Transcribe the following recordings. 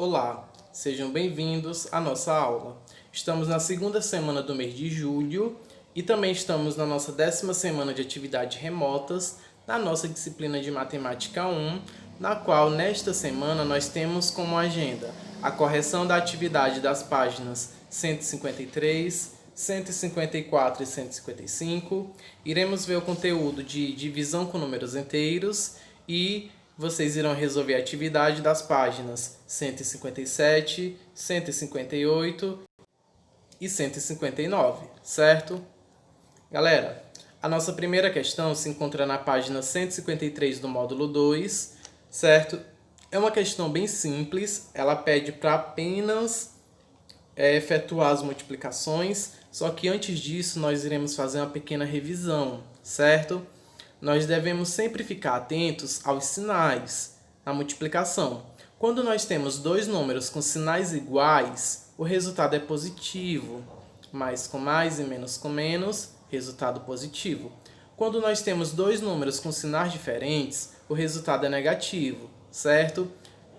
Olá, sejam bem-vindos à nossa aula. Estamos na segunda semana do mês de julho e também estamos na nossa 10ª semana de atividades remotas na nossa disciplina de Matemática 1, na qual nesta semana nós temos como agenda a correção da atividade das páginas 153, 154 e 155. Iremos ver o conteúdo de divisão com números inteiros e vocês irão resolver a atividade das páginas 157, 158 e 159, certo? Galera, a nossa primeira questão se encontra na página 153 do módulo 2, certo? É uma questão bem simples, ela pede para apenas efetuar as multiplicações, só que antes disso nós iremos fazer uma pequena revisão, certo? Nós devemos sempre ficar atentos aos sinais na multiplicação. Quando nós temos dois números com sinais iguais, o resultado é positivo. Mais com mais e menos com menos, resultado positivo. Quando nós temos dois números com sinais diferentes, o resultado é negativo, certo?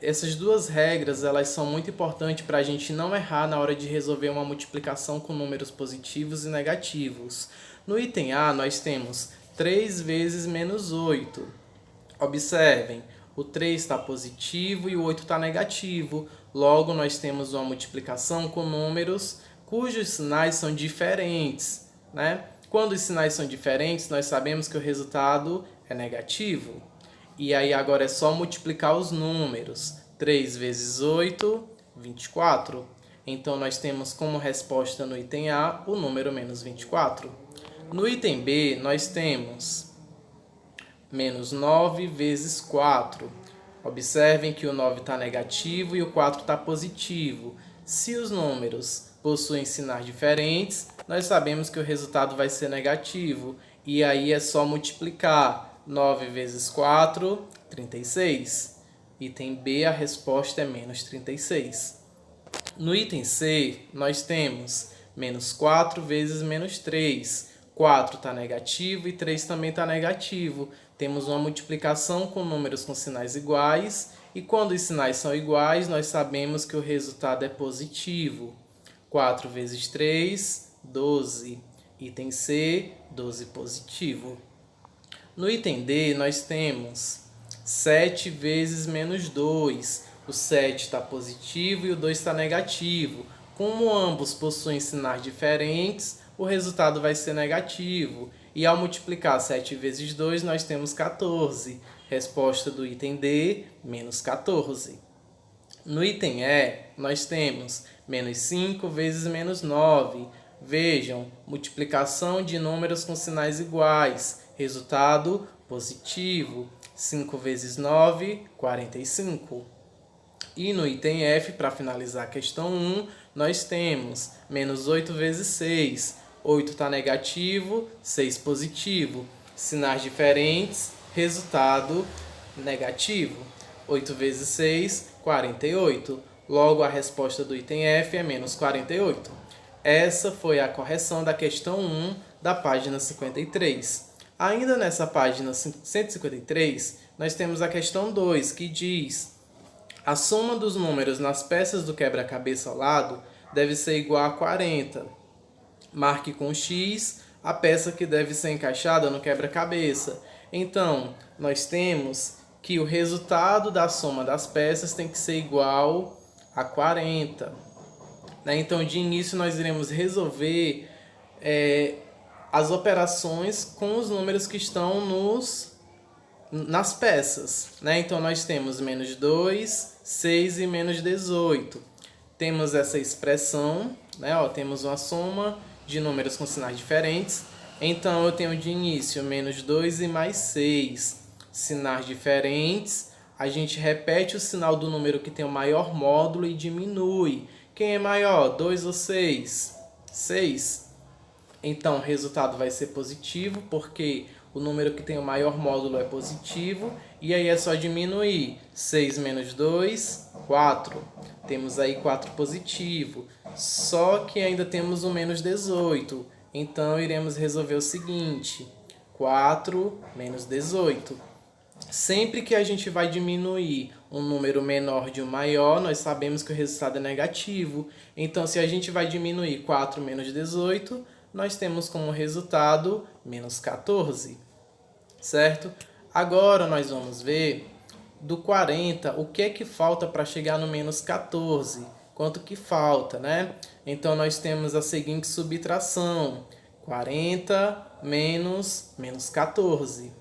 Essas duas regras elas são muito importantes para a gente não errar na hora de resolver uma multiplicação com números positivos e negativos. No item A, nós temos 3 vezes menos 8. Observem, o 3 está positivo e o 8 está negativo. Logo, nós temos uma multiplicação com números cujos sinais são diferentes, né? Quando os sinais são diferentes, nós sabemos que o resultado é negativo. E aí agora é só multiplicar os números. 3 vezes 8, 24. Então, nós temos como resposta no item A o número menos 24. No item B, nós temos menos 9 vezes 4. Observem que o 9 está negativo e o 4 está positivo. Se os números possuem sinais diferentes, nós sabemos que o resultado vai ser negativo. E aí é só multiplicar. 9 vezes 4, 36. Item B, a resposta é menos 36. No item C, nós temos menos 4 vezes menos 3. 4 está negativo e 3 também está negativo. Temos uma multiplicação com números com sinais iguais. E quando os sinais são iguais, nós sabemos que o resultado é positivo. 4 vezes 3, 12. Item C, 12 positivo. No item D, nós temos 7 vezes menos 2. O 7 está positivo e o 2 está negativo. Como ambos possuem sinais diferentes, o resultado vai ser negativo. E ao multiplicar 7 vezes 2, nós temos 14. Resposta do item D, menos 14. No item E, nós temos menos 5 vezes menos 9. Vejam, multiplicação de números com sinais iguais. Resultado positivo. 5 vezes 9, 45. E no item F, para finalizar a questão 1, nós temos menos 8 vezes 6. 8 está negativo, 6 positivo. Sinais diferentes, resultado negativo. 8 vezes 6, 48. Logo, a resposta do item F é menos 48. Essa foi a correção da questão 1 da página 53. Ainda nessa página 153, nós temos a questão 2, que diz: a soma dos números nas peças do quebra-cabeça ao lado deve ser igual a 40. Marque com X a peça que deve ser encaixada no quebra-cabeça. Então, nós temos que o resultado da soma das peças tem que ser igual a 40. Então, de início, nós iremos resolver as operações com os números que estão nas peças. Então, nós temos menos 2, 6 e menos 18. Temos essa expressão, temos uma soma de números com sinais diferentes. Então, eu tenho de início menos 2 e mais 6. Sinais diferentes. A gente repete o sinal do número que tem o maior módulo e diminui. Quem é maior, 2 ou 6? 6. Então, o resultado vai ser positivo, porque o número que tem o maior módulo é positivo. E aí é só diminuir. 6 menos 2, 4. Temos aí 4 positivo. Só que ainda temos o menos 18. Então, iremos resolver o seguinte: 4 menos 18. Sempre que a gente vai diminuir um número menor de um maior, nós sabemos que o resultado é negativo. Então, se a gente vai diminuir 4 menos 18, nós temos como resultado menos 14, certo? Agora nós vamos ver do 40 o que é que falta para chegar no menos 14. Quanto que falta, né? Então, nós temos a seguinte subtração: 40 menos 14.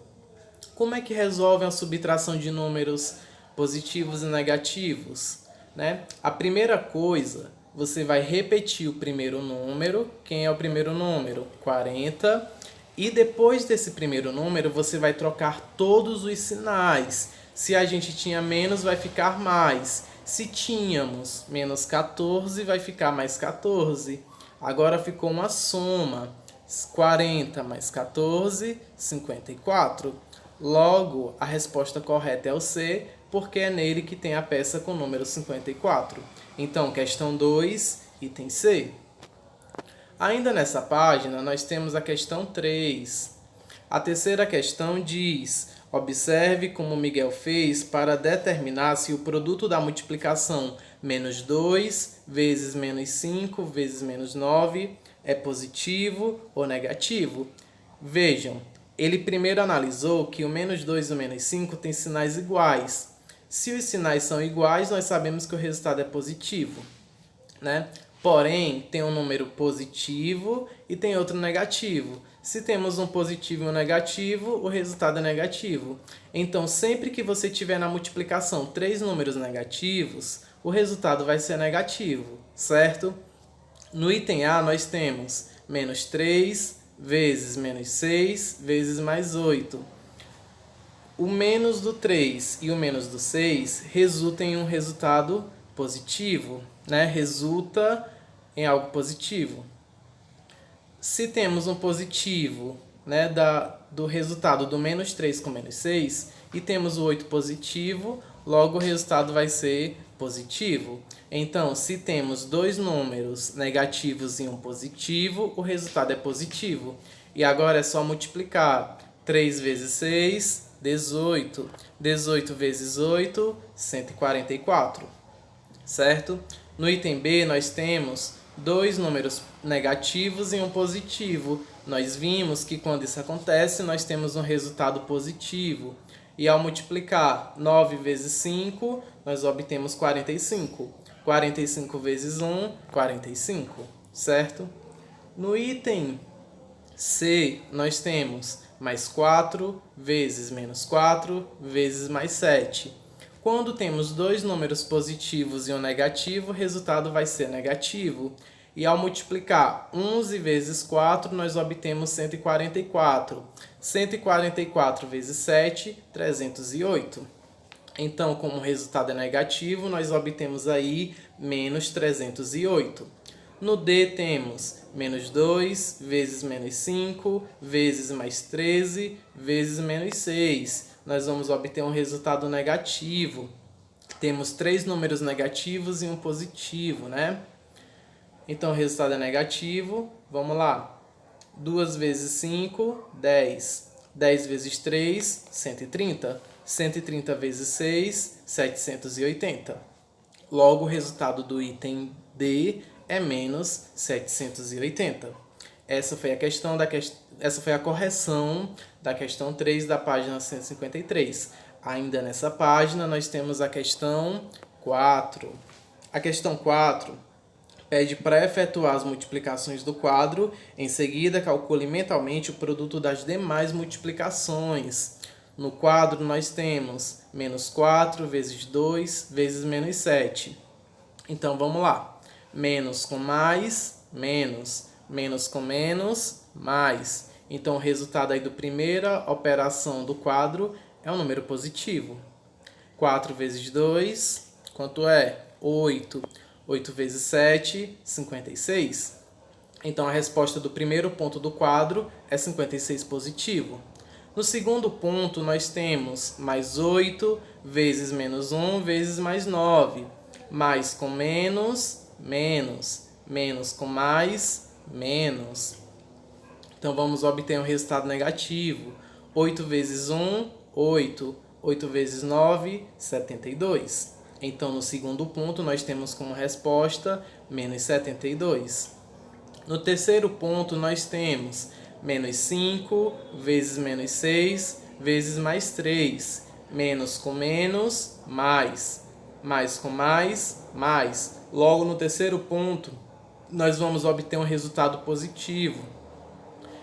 Como é que resolve a subtração de números positivos e negativos? Né? A primeira coisa, você vai repetir o primeiro número. Quem é o primeiro número? 40. E depois desse primeiro número, você vai trocar todos os sinais. Se a gente tinha menos, vai ficar mais. Se tínhamos menos 14, vai ficar mais 14. Agora ficou uma soma. 40 mais 14, 54. Logo, a resposta correta é o C, porque é nele que tem a peça com o número 54. Então, questão 2, item C. Ainda nessa página, nós temos a questão 3. A terceira questão diz: observe como Miguel fez para determinar se o produto da multiplicação menos 2 vezes menos 5 vezes menos 9 é positivo ou negativo. Vejam, ele primeiro analisou que o menos 2 e o menos 5 têm sinais iguais. Se os sinais são iguais, nós sabemos que o resultado é positivo, né? Porém, tem um número positivo e tem outro negativo. Se temos um positivo e um negativo, o resultado é negativo. Então, sempre que você tiver na multiplicação 3 números negativos, o resultado vai ser negativo, certo? No item A, nós temos menos 3 vezes menos 6 vezes mais 8. O menos do 3 e o menos do 6 resultam em um resultado positivo, né? Resulta em algo positivo. Se temos um positivo, né, do resultado do menos 3 com menos 6 e temos o 8 positivo, logo o resultado vai ser positivo. Então, se temos dois números negativos e um positivo, o resultado é positivo. E agora é só multiplicar. 3 vezes 6, 18. 18 vezes 8, 144. Certo? No item B, nós temos dois números negativos e um positivo. Nós vimos que quando isso acontece, nós temos um resultado positivo. E ao multiplicar 9 vezes 5, nós obtemos 45. 45 vezes 1, 45, certo? No item C, nós temos mais 4 vezes menos 4 vezes mais 7. Quando temos dois números positivos e um negativo, o resultado vai ser negativo. E ao multiplicar 11 vezes 4, nós obtemos 144. 144 vezes 7, 308. Então, como o resultado é negativo, nós obtemos aí menos 308. No D temos menos 2 vezes menos 5 vezes mais 13 vezes menos 6. Nós vamos obter um resultado negativo. Temos três números negativos e um positivo, né? Então, o resultado é negativo. Vamos lá. 2 vezes 5, 10. 10 vezes 3, 130. 130 vezes 6, 780. Logo, o resultado do item D é menos 780. Essa foi a correção da questão 3 da página 153. Ainda nessa página, nós temos a questão 4. A questão 4 pede para efetuar as multiplicações do quadro. Em seguida, calcule mentalmente o produto das demais multiplicações. No quadro, nós temos menos 4 vezes 2 vezes menos 7. Então, vamos lá. Menos com mais, menos. Menos com menos, mais. Então, o resultado aí da primeira operação do quadro é um número positivo. 4 vezes 2, quanto é? 8. 8 vezes 7, 56. Então, a resposta do primeiro ponto do quadro é 56 positivo. No segundo ponto, nós temos mais 8 vezes menos 1 vezes mais 9. Mais com menos, menos. Menos com mais, menos. Então, vamos obter um resultado negativo. 8 vezes 1, 8. 8 vezes 9, 72. Então, no segundo ponto, nós temos como resposta menos 72. No terceiro ponto, nós temos menos 5 vezes menos 6 vezes mais 3. Menos com menos, mais. Mais com mais, mais. Logo, no terceiro ponto, nós vamos obter um resultado positivo.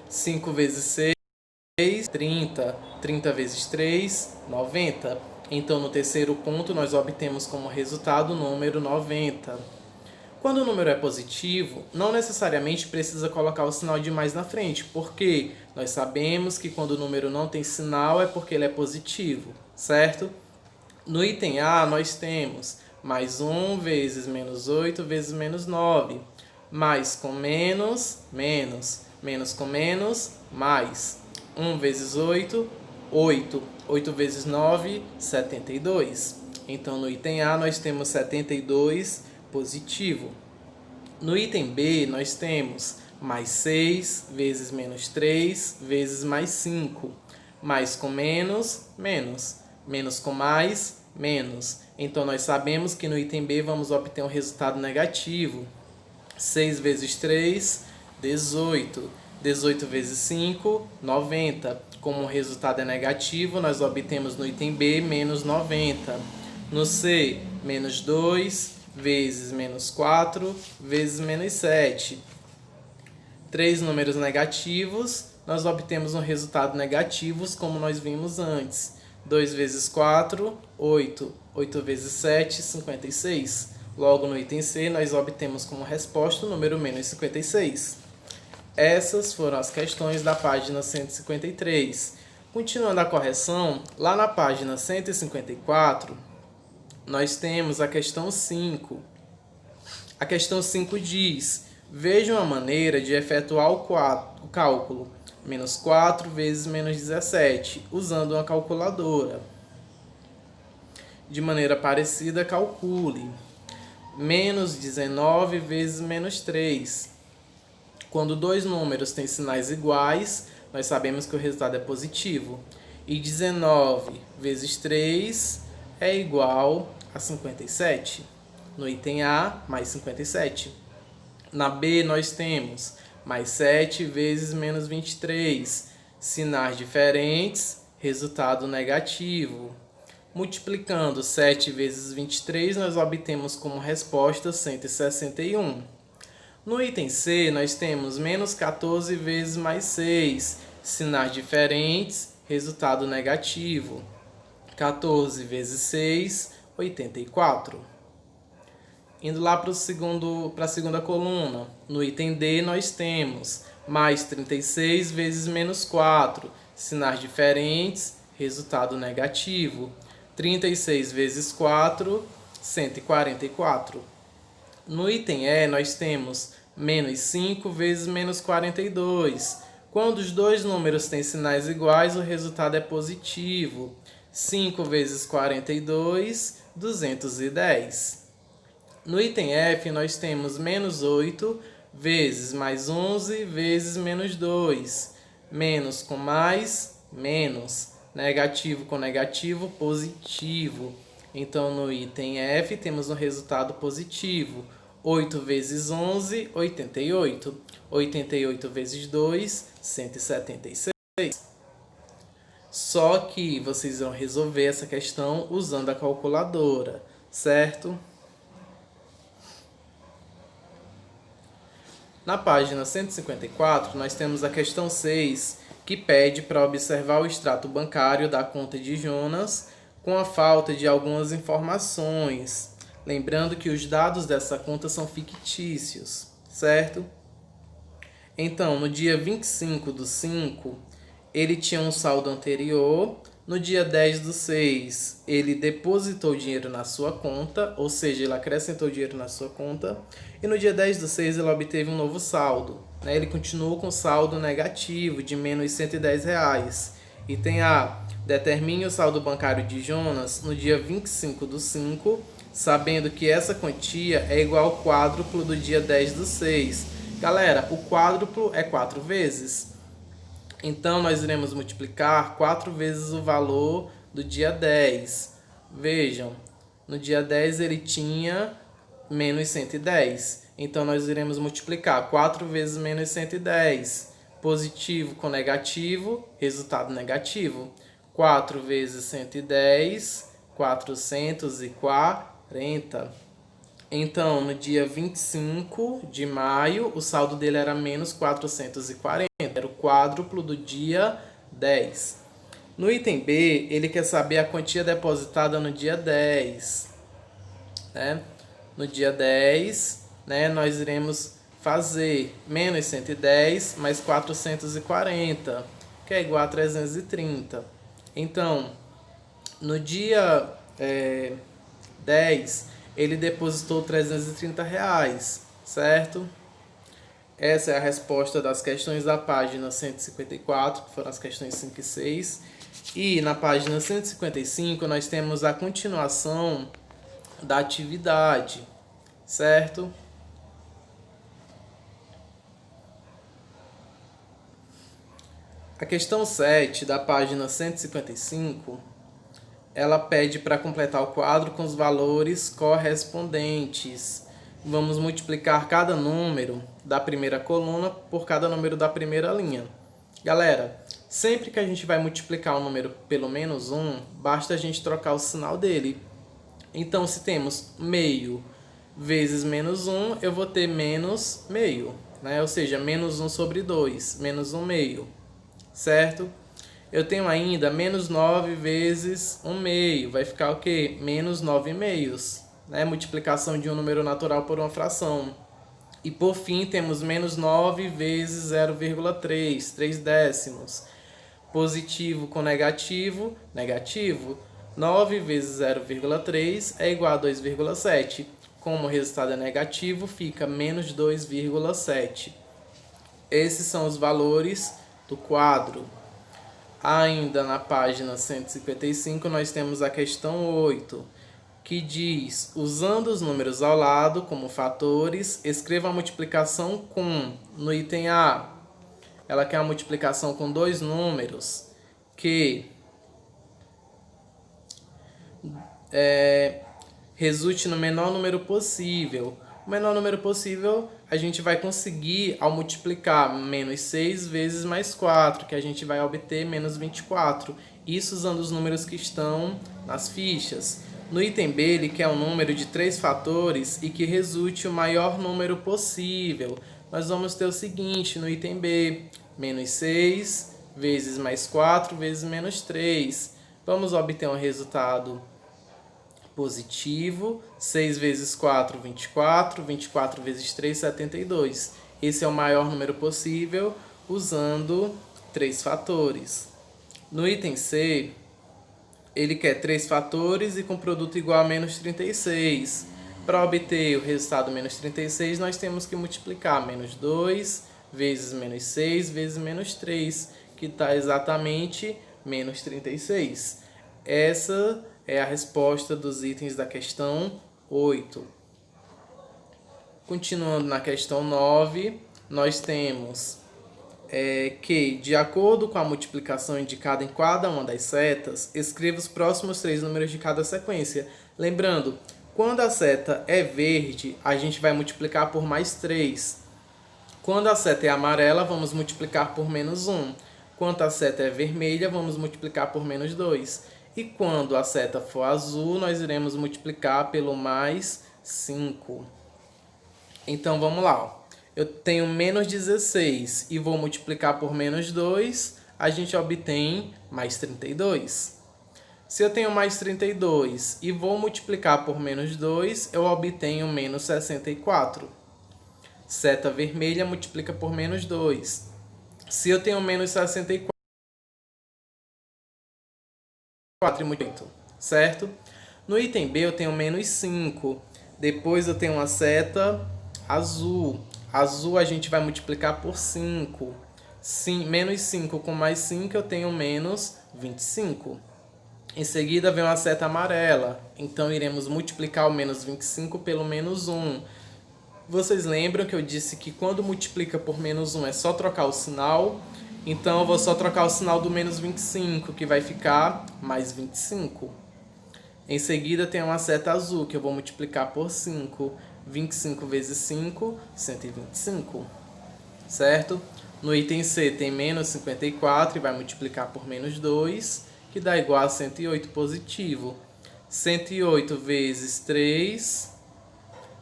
5 vezes 6, 30. 30 vezes 3, 90. Então, no terceiro ponto, nós obtemos como resultado o número 90. Quando o número é positivo, não necessariamente precisa colocar o sinal de mais na frente, porque nós sabemos que quando o número não tem sinal é porque ele é positivo, certo? No item A, nós temos mais 1 vezes menos 8 vezes menos 9. Mais com menos, menos. Menos com menos, mais. 1 vezes 8, 8. 8 vezes 9, 72. Então, no item A, nós temos 72 positivo. No item B, nós temos mais 6 vezes menos 3 vezes mais 5. Mais com menos, menos. Menos com mais, menos. Então, nós sabemos que no item B vamos obter um resultado negativo. 6 vezes 3, 18. 18 vezes 5, 90. Como o resultado é negativo, nós obtemos no item B menos 90. No C, menos 2 vezes menos 4 vezes menos 7. 3 números negativos, nós obtemos um resultado negativo, como nós vimos antes. 2 vezes 4, 8. 8 vezes 7, 56. Logo, no item C, nós obtemos como resposta o número menos 56. Essas foram as questões da página 153. Continuando a correção, lá na página 154, nós temos a questão 5. A questão 5 diz: veja uma maneira de efetuar o cálculo menos 4 vezes menos 17, usando uma calculadora. De maneira parecida, calcule menos 19 vezes menos 3. Quando dois números têm sinais iguais, nós sabemos que o resultado é positivo. E 19 vezes 3 é igual a 57. No item A, mais 57. Na B, nós temos mais 7 vezes menos 23. Sinais diferentes, resultado negativo. Multiplicando 7 vezes 23, nós obtemos como resposta 161. No item C, nós temos menos 14 vezes mais 6. Sinais diferentes, resultado negativo. 14 vezes 6, 84. Indo lá para a segunda coluna. No item D, nós temos mais 36 vezes menos 4. Sinais diferentes, resultado negativo. 36 vezes 4, 144. No item E, nós temos menos 5 vezes menos 42. Quando os dois números têm sinais iguais, o resultado é positivo. 5 vezes 42, 210. No item F, nós temos menos 8 vezes mais 11 vezes menos 2. Menos com mais, menos. Negativo com negativo, positivo. Então, no item F, temos um resultado positivo. 8 vezes 11, 88. 88 vezes 2, 176. Só que vocês vão resolver essa questão usando a calculadora, certo? Na página 154, nós temos a questão 6, que pede para observar o extrato bancário da conta de Jonas com a falta de algumas informações. Lembrando que os dados dessa conta são fictícios, certo? Então, no dia 25/5, ele tinha um saldo anterior. No dia 10/6, ele depositou dinheiro na sua conta, ou seja, ele acrescentou dinheiro na sua conta. E no dia 10/6, ele obteve um novo saldo. Ele continuou com saldo negativo de menos R$110. Item A. Determine o saldo bancário de Jonas no dia 25/5, sabendo que essa quantia é igual ao quádruplo do dia 10/6. Galera, o quádruplo é 4 vezes. Então, nós iremos multiplicar 4 vezes o valor do dia 10. Vejam, no dia 10 ele tinha menos 110. Então, nós iremos multiplicar 4 vezes menos 110. Positivo com negativo, resultado negativo. 4 vezes 110, 440. Então, no dia 25 de maio, o saldo dele era menos 440. Era o quádruplo do dia 10. No item B, ele quer saber a quantia depositada no dia 10. Né? No dia 10, né, nós iremos fazer menos 110 mais 440, que é igual a 330. Então, no dia 10, ele depositou R$330, certo? Essa é a resposta das questões da página 154, que foram as questões 5 e 6. E na página 155, nós temos a continuação da atividade, certo? A questão 7 da página 155, ela pede para completar o quadro com os valores correspondentes. Vamos multiplicar cada número da primeira coluna por cada número da primeira linha. Galera, sempre que a gente vai multiplicar um número pelo menos 1, basta a gente trocar o sinal dele. Então, se temos meio vezes menos 1, eu vou ter menos meio, né? Ou seja, menos 1 sobre 2, menos 1 meio, certo? Eu tenho ainda menos 9 vezes 1 meio, vai ficar o quê? Menos 9 meios, né? Multiplicação de um número natural por uma fração. E por fim, temos menos 9 vezes 0,3, 3 décimos. Positivo com negativo, negativo. 9 vezes 0,3 é igual a 2,7. Como o resultado é negativo, fica menos 2,7. Esses são os valores do quadro. Ainda na página 155, nós temos a questão 8, que diz: usando os números ao lado como fatores, escreva a multiplicação com. No item A, ela quer a multiplicação com dois números que resulte no menor número possível. O menor número possível a gente vai conseguir ao multiplicar menos 6 vezes mais 4, que a gente vai obter menos 24. Isso usando os números que estão nas fichas. No item B, ele quer um número de 3 fatores e que resulte o maior número possível. Nós vamos ter o seguinte no item B: menos 6 vezes mais 4 vezes menos 3. Vamos obter um resultado positivo. 6 vezes 4, 24. 24 vezes 3, 72. Esse é o maior número possível usando 3 fatores. No item C, ele quer 3 fatores e com produto igual a menos 36. Para obter o resultado menos 36, nós temos que multiplicar menos 2 vezes menos 6 vezes menos 3, que dá exatamente menos 36. Essa é a resposta dos itens da questão 8. Continuando na questão 9, nós temos que, de acordo com a multiplicação indicada em cada uma das setas, escreva os próximos 3 números de cada sequência. Lembrando, quando a seta é verde, a gente vai multiplicar por mais 3. Quando a seta é amarela, vamos multiplicar por menos 1. Quando a seta é vermelha, vamos multiplicar por menos 2. E quando a seta for azul, nós iremos multiplicar pelo mais 5. Então, vamos lá. Eu tenho menos 16 e vou multiplicar por menos 2, a gente obtém mais 32. Se eu tenho mais 32 e vou multiplicar por menos 2, eu obtenho menos 64. Seta vermelha multiplica por menos 2. Se eu tenho menos 64, certo? No item B eu tenho menos 5. Depois eu tenho uma seta azul. Azul a gente vai multiplicar por 5. Menos 5 com mais 5 eu tenho menos 25. Em seguida vem uma seta amarela. Então iremos multiplicar o menos 25 pelo menos 1. Vocês lembram que eu disse que quando multiplica por menos 1 é só trocar o sinal? Então eu vou só trocar o sinal do menos 25, que vai ficar mais 25. Em seguida tem uma seta azul, que eu vou multiplicar por 5. 25 vezes 5, 125. Certo? No item C tem menos 54 e vai multiplicar por menos 2, que dá igual a 108 positivo. 108 vezes 3,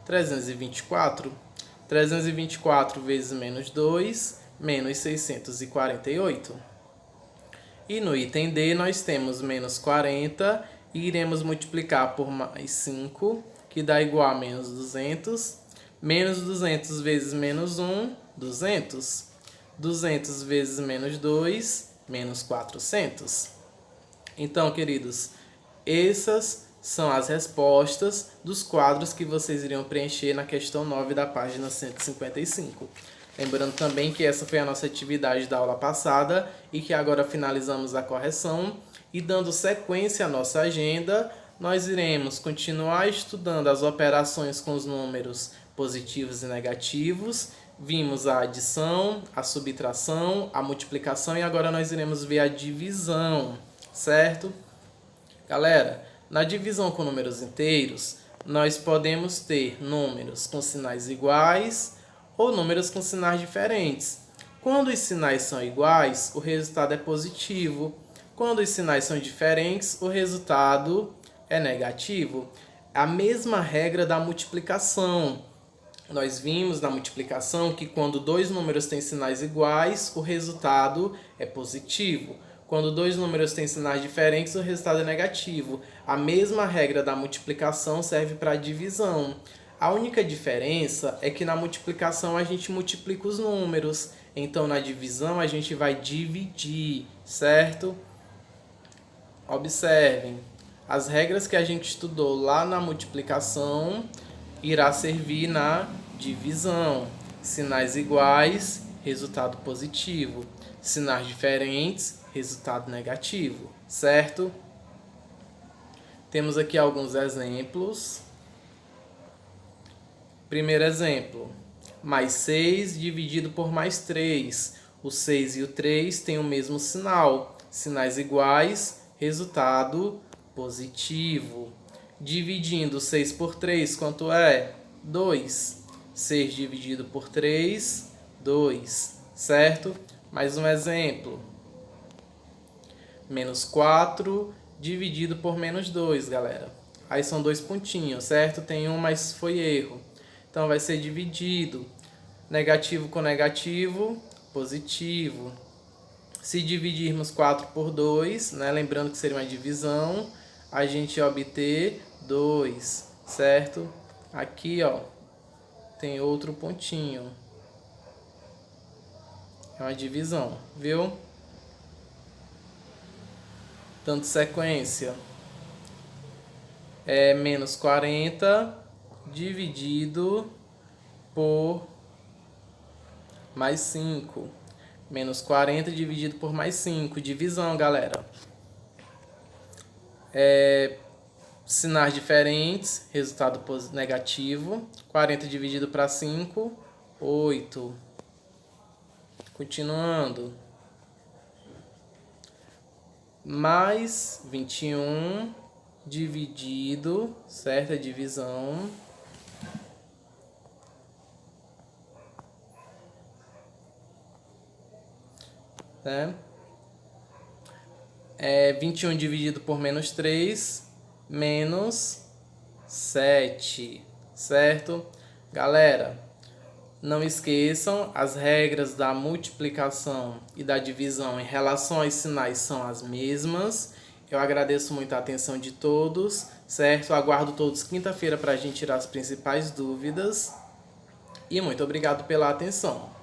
324. 324 vezes menos 2, menos 648. E no item D nós temos menos 40 e iremos multiplicar por mais 5, que dá igual a menos 200. Menos 200 vezes menos 1, 200. 200 vezes menos 2, menos 400. Então, queridos, essas são as respostas dos quadros que vocês iriam preencher na questão 9 da página 155. Lembrando também que essa foi a nossa atividade da aula passada e que agora finalizamos a correção. E dando sequência à nossa agenda, nós iremos continuar estudando as operações com os números positivos e negativos. Vimos a adição, a subtração, a multiplicação e agora nós iremos ver a divisão, certo? Galera, na divisão com números inteiros, nós podemos ter números com sinais iguais ou números com sinais diferentes. Quando os sinais são iguais, o resultado é positivo. Quando os sinais são diferentes, o resultado é negativo. A mesma regra da multiplicação. Nós vimos na multiplicação que quando dois números têm sinais iguais, o resultado é positivo. Quando dois números têm sinais diferentes, o resultado é negativo. A mesma regra da multiplicação serve para a divisão. A única diferença é que na multiplicação a gente multiplica os números. Então, na divisão, a gente vai dividir, certo? Observem. As regras que a gente estudou lá na multiplicação irá servir na divisão. Sinais iguais, resultado positivo. Sinais diferentes, resultado negativo, certo? Temos aqui alguns exemplos. Primeiro exemplo, mais 6 dividido por mais 3. O 6 e o 3 têm o mesmo sinal. Sinais iguais, resultado positivo. Dividindo 6 por 3, quanto é? 2. 6 dividido por 3, 2. Certo? Mais um exemplo. Menos 4 dividido por menos 2, galera. Aí são dois pontinhos, certo? Tem um, mas foi erro. Então, vai ser dividido. Negativo com negativo, positivo. Se dividirmos 4 por 2, né, lembrando que seria uma divisão, a gente ia obter 2, certo? Aqui, ó, tem outro pontinho. É uma divisão, viu? Dando sequência. É menos 40 dividido por mais 5. Menos 40 dividido por mais 5. Divisão, galera. Sinais diferentes. Resultado negativo. 40 dividido para 5. 8. Continuando. Mais 21 dividido, certo? A divisão. Né? 21 dividido por menos 3, menos 7, certo? Galera, não esqueçam, as regras da multiplicação e da divisão em relação aos sinais são as mesmas. Eu agradeço muito a atenção de todos, certo? Aguardo todos quinta-feira para a gente tirar as principais dúvidas. E muito obrigado pela atenção.